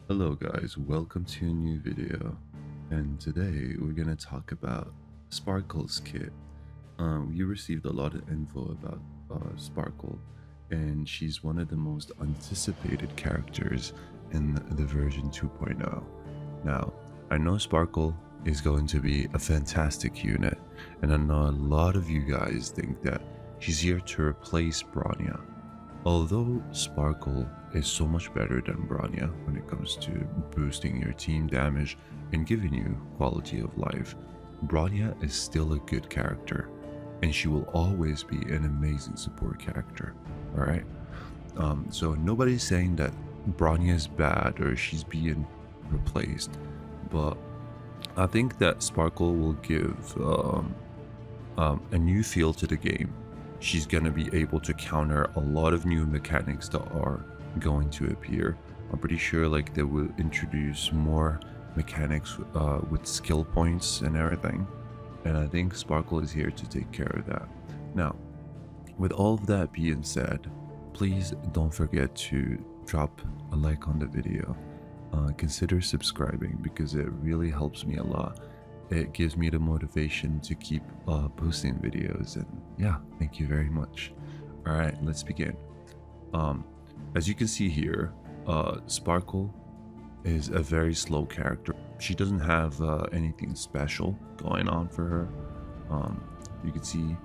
Hello guys, welcome to a new video, and today we're gonna talk about Sparkle's kit. We received a lot of info about Sparkle, and she's one of the most anticipated characters in the version 2.0. Now, I know Sparkle is going to be a fantastic unit, and I know a lot of you guys think that she's here to replace BRONYA. Although Sparkle is so much better than BRONYA when it comes to boosting your team damage and giving you quality of life, BRONYA is still a good character, and she will always be an amazing support character. Alright? So nobody's saying that BRONYA is bad or she's being replaced, but I think that Sparkle will give a new feel to the game. She's going to be able to counter a lot of new mechanics that are going to appear. I'm pretty sure like they will introduce more mechanics with skill points and everything. And I think Sparkle is here to take care of that. Now, with all of that being said, please don't forget to drop a like on the video. Consider subscribing because it really helps me a lot. It gives me the motivation to keep posting videos, and yeah, thank you very much. All right, let's begin. As you can see here, Sparkle is a very slow character. She doesn't have anything special going on for her. You can see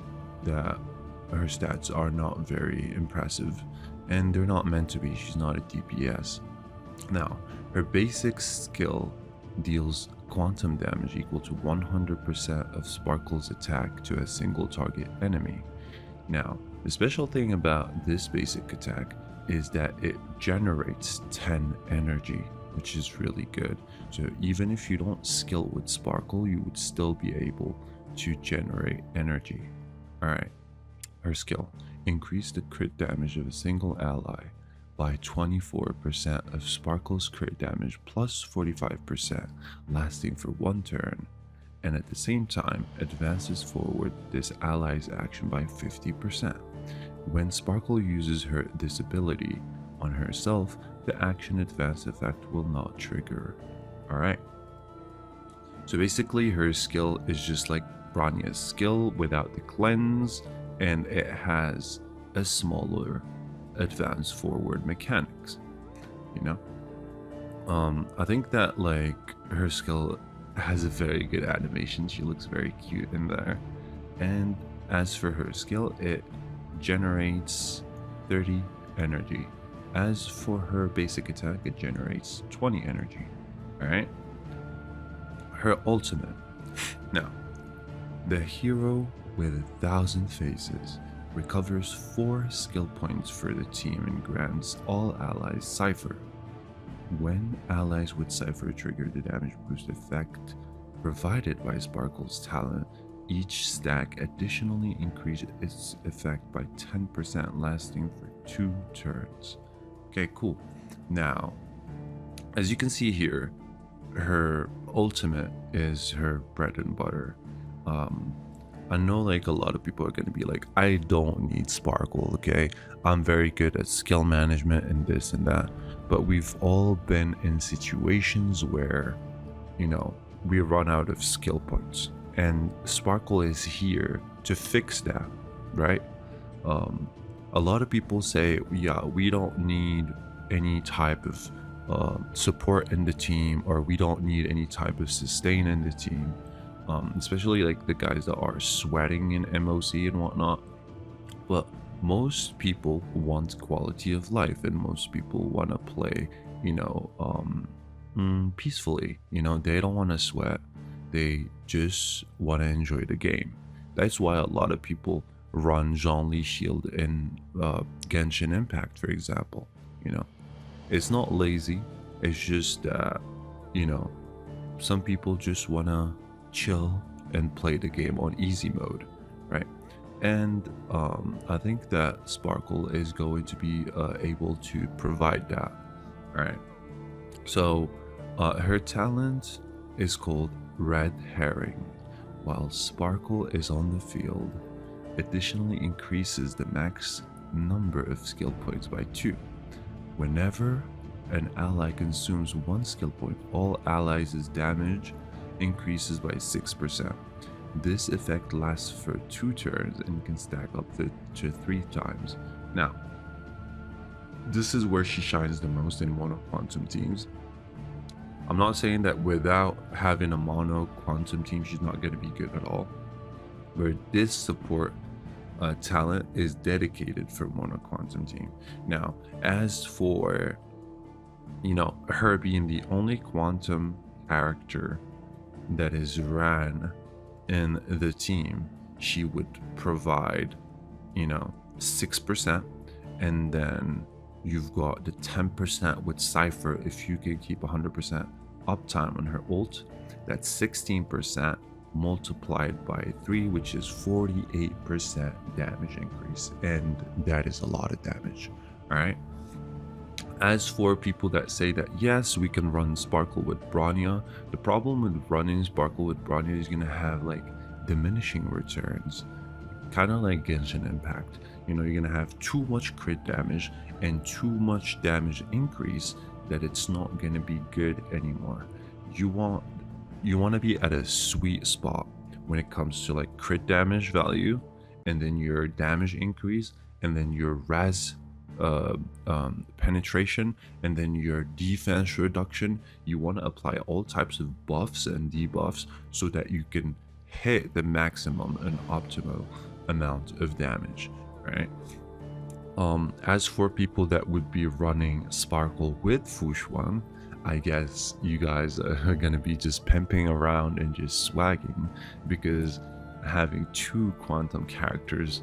that her stats are not very impressive, and they're not meant to be. She's not a DPS. Now, her basic skill deals quantum damage equal to 100% of Sparkle's attack to a single target enemy. Now, the special thing about this basic attack is that it generates 10 energy, which is really good. So even if you don't skill with Sparkle, you would still be able to generate energy. Alright, her skill: increase the crit damage of a single ally by 24% of Sparkle's crit damage plus 45%, lasting for one turn, and at the same time advances forward this ally's action by 50%. When Sparkle uses this ability on herself, the action advance effect will not trigger. Alright, so basically her skill is just like BRONYA's skill without the cleanse, and it has a smaller advance forward mechanics, you know. I think that like her skill has a very good animation. She looks very cute in there, and as for her skill, it generates 30 energy. As for her basic attack, it generates 20 energy. All right, her ultimate. Now, the hero with 1,000 faces recovers 4 skill points for the team and grants all allies Cypher. When allies with Cypher trigger the damage boost effect provided by Sparkle's talent, each stack additionally increases its effect by 10%, lasting for 2 turns. Okay, cool. Now, as you can see here, her ultimate is her bread and butter. I know like a lot of people are going to be like, I don't need Sparkle, okay? I'm very good at skill management and this and that. But we've all been in situations where, you know, we run out of skill points. And Sparkle is here to fix that, right? A lot of people say, yeah, we don't need any type of support in the team, or we don't need any type of sustain in the team. Especially like the guys that are sweating in MOC and whatnot. But most people want quality of life, and most people want to play, you know, peacefully. You know, they don't want to sweat. They just want to enjoy the game. That's why a lot of people run Zhongli Shield in Genshin Impact, for example. You know, it's not lazy. It's just that, you know, some people just want to chill and play the game on easy mode, right? And I think that Sparkle is going to be able to provide that. All right, so her talent is called Red Herring. While Sparkle is on the field, additionally increases the max number of skill points by 2. Whenever an ally consumes 1 skill point, all allies' damage increases by 6%. This effect lasts for 2 turns and can stack up to 3 times. Now, this is where she shines the most in mono quantum teams. I'm not saying that without having a mono quantum team, she's not going to be good at all. Where this support talent is dedicated for mono quantum team. Now, as for, you know, her being the only quantum character that is ran in the team, she would provide, you know, 6%, and then you've got the 10% with Cypher if you can keep 100% uptime on her ult. That's 16% multiplied by 3, which is 48% damage increase, and that is a lot of damage. All right. As for people that say that yes, we can run Sparkle with BRONYA, the problem with running Sparkle with BRONYA is going to have like diminishing returns, kind of like Genshin Impact. You know, you're going to have too much crit damage and too much damage increase that it's not going to be good anymore. You want to be at a sweet spot when it comes to like crit damage value, and then your damage increase, and then your res penetration, and then your defense reduction. You want to apply all types of buffs and debuffs so that you can hit the maximum and optimal amount of damage, right? As for people that would be running Sparkle with Fushuan, I guess you guys are gonna be just pimping around and just swagging, because having 2 quantum characters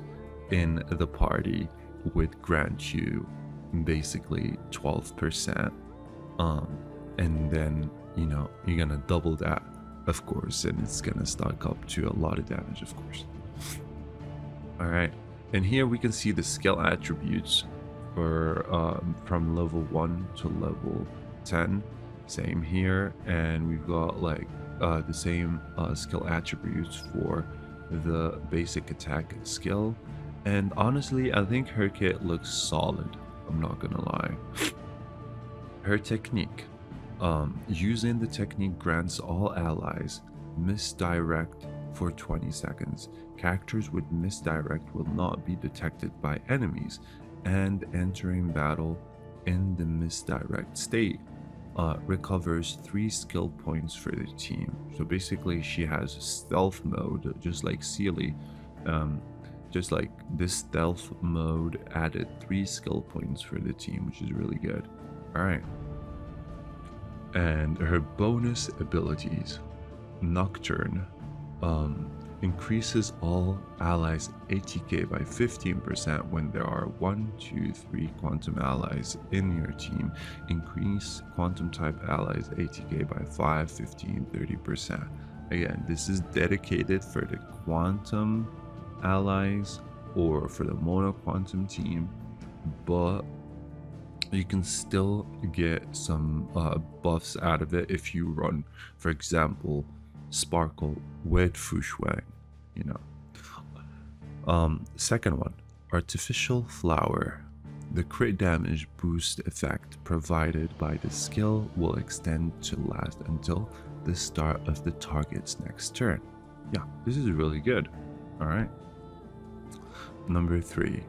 in the party would grant you basically 12%, and then, you know, you're gonna double that, of course, and it's gonna stack up to a lot of damage, of course. All right, and here we can see the skill attributes for from level 1 to level 10. Same here, and we've got like the same skill attributes for the basic attack skill. And honestly, I think her kit looks solid, I'm not gonna lie. Her technique, using the technique grants all allies misdirect for 20 seconds. Characters with misdirect will not be detected by enemies, and entering battle in the misdirect state recovers 3 skill points for the team. So basically she has stealth mode, just like Sealy. Just like this stealth mode added 3 skill points for the team, which is really good. All right. And her bonus abilities, Nocturne, increases all allies ATK by 15% when there are 1, 2, 3 quantum allies in your team. Increase quantum type allies ATK by 5, 15, 30%. Again, this is dedicated for the quantum allies or for the mono quantum team, but you can still get some buffs out of it if you run, for example, Sparkle with Fushuang, you know. Second one, Artificial Flower. The crit damage boost effect provided by the skill will extend to last until the start of the target's next turn. Yeah, this is really good. All right. Number 3,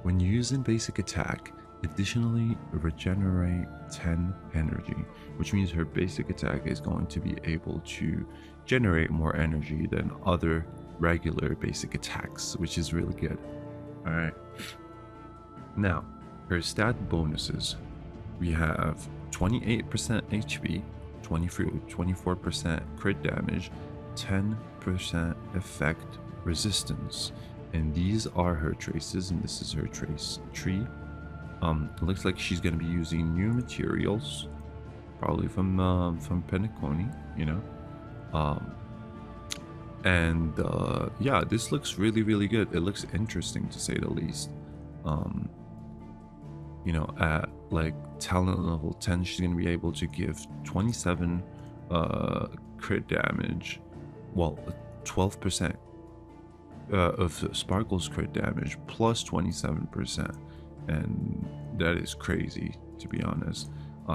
when using basic attack, additionally regenerate 10 energy, which means her basic attack is going to be able to generate more energy than other regular basic attacks, which is really good. All right. Now, her stat bonuses, we have 28% HP, 24% crit damage, 10% effect resistance, and these are her traces, and this is her trace tree. It looks like she's going to be using new materials, probably from Penacony, you know. Yeah, this looks really good. It looks interesting, to say the least. You know, at like talent level 10, she's going to be able to give 27 crit damage, well, 12% of Sparkle's crit damage plus 27%, and that is crazy, to be honest.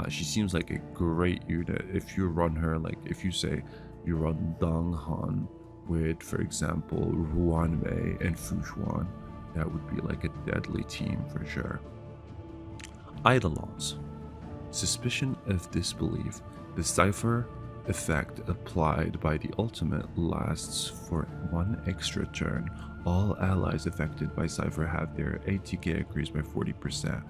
She seems like a great unit. If you run her, like if you say you run Dong Han with, for example, Ruan Mei and Fushuan, that would be like a deadly team for sure. Eidolons. Suspicion of disbelief. The cipher effect applied by the ultimate lasts for 1 extra turn. All allies affected by cipher have their ATK increased by 40%.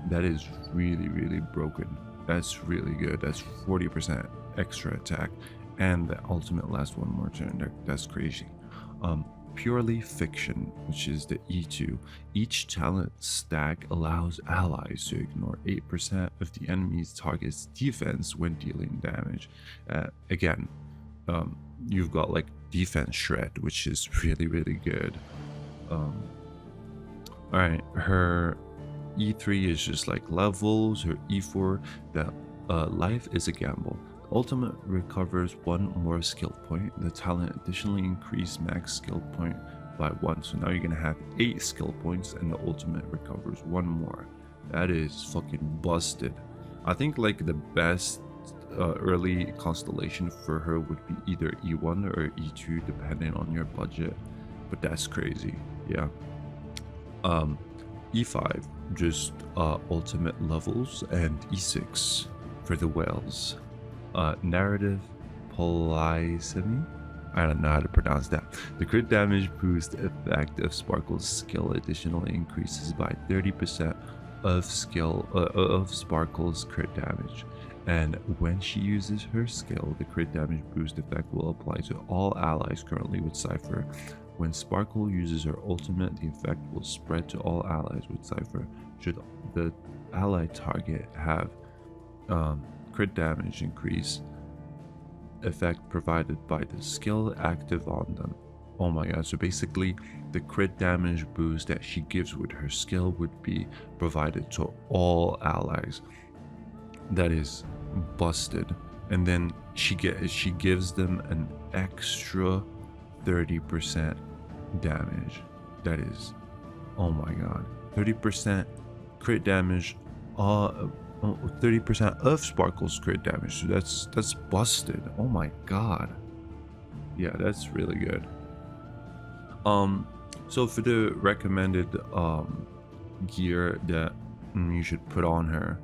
That is really, really broken. That's really good. That's 40% extra attack. And the ultimate lasts 1 more turn. That's crazy. Purely fiction, which is the E2. Each talent stack allows allies to ignore 8% of the enemy's target's defense when dealing damage. Again, you've got like defense shred, which is really, really good. All right, her E3 is just like levels. Her E4, that life is a gamble. Ultimate recovers 1 more skill point. The talent additionally increased max skill point by 1. So now you're gonna have 8 skill points, and the ultimate recovers 1 more. That is fucking busted. I think like the best early constellation for her would be either E1 or E2, depending on your budget. But that's crazy. Yeah. E5, just ultimate levels, and E6 for the whales. Narrative polysemy. I don't know how to pronounce that. The crit damage boost effect of Sparkle's skill additionally increases by 30% of Sparkle's crit damage. And when she uses her skill, the crit damage boost effect will apply to all allies currently with Cypher. When Sparkle uses her ultimate, the effect will spread to all allies with Cypher. Should the ally target have crit damage increase effect provided by the skill active on them. Oh my god, so basically the crit damage boost that she gives with her skill would be provided to all allies. That is busted. And then she gives them an extra 30% damage. That is, oh my god, 30% crit damage, 30% of Sparkle's crit damage. So that's busted. Oh my god. Yeah, that's really good. So for the recommended gear that you should put on her,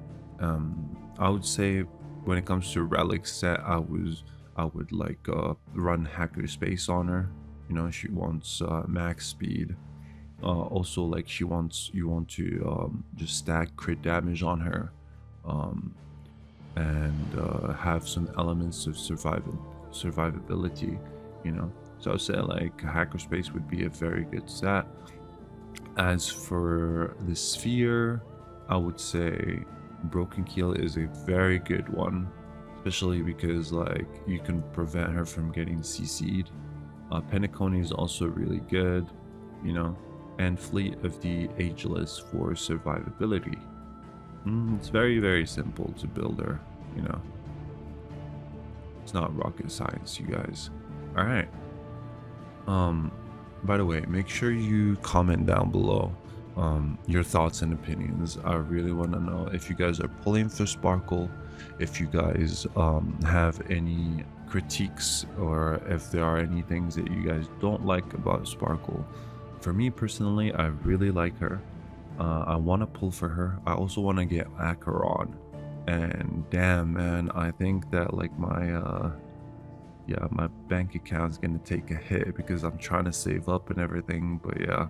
I would say when it comes to relics set, I would like run hacker space on her. You know, she wants max speed. Also, like you want to just stack crit damage on her, and have some elements of survivability, you know. So I'd say like hackerspace would be a very good set. As for the sphere, I would say broken keel is a very good one, especially because like you can prevent her from getting CC'd. Penacony is also really good, you know, and Fleet of the Ageless for survivability. It's very, very simple to build her, you know. It's not rocket science, you guys. All right. By the way, make sure you comment down below your thoughts and opinions. I really want to know if you guys are pulling for Sparkle, if you guys have any critiques, or if there are any things that you guys don't like about Sparkle. For me personally, I really like her. I want to pull for her. I also want to get Acheron, and damn man, I think that like my my bank account's gonna take a hit because I'm trying to save up and everything. But yeah,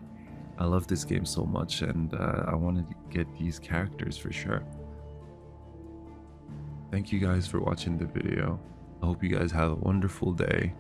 I love this game so much, and I want to get these characters for sure. Thank you guys for watching the video. I hope you guys have a wonderful day.